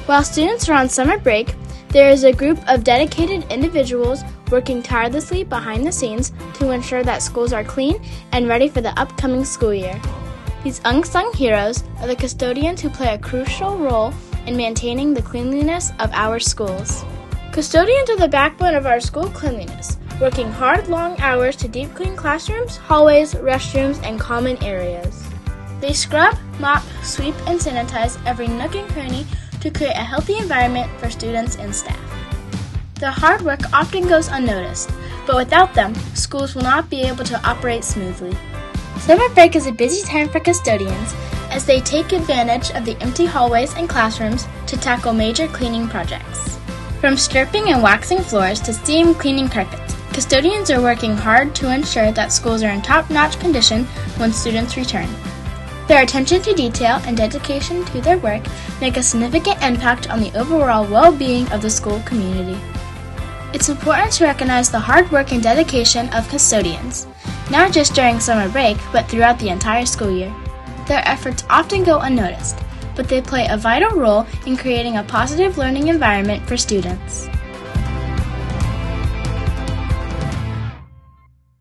While students are on summer break, there is a group of dedicated individuals working tirelessly behind the scenes to ensure that schools are clean and ready for the upcoming school year. These unsung heroes are the custodians who play a crucial role in maintaining the cleanliness of our schools. Custodians are the backbone of our school cleanliness, working hard, long hours to deep clean classrooms, hallways, restrooms, and common areas. They scrub, mop, sweep, and sanitize every nook and cranny to create a healthy environment for students and staff. Their hard work often goes unnoticed, but without them, schools will not be able to operate smoothly. Summer break is a busy time for custodians as they take advantage of the empty hallways and classrooms to tackle major cleaning projects. From stripping and waxing floors to steam cleaning carpets, custodians are working hard to ensure that schools are in top-notch condition when students return. Their attention to detail and dedication to their work make a significant impact on the overall well-being of the school community. It's important to recognize the hard work and dedication of custodians, not just during summer break, but throughout the entire school year. Their efforts often go unnoticed, but they play a vital role in creating a positive learning environment for students.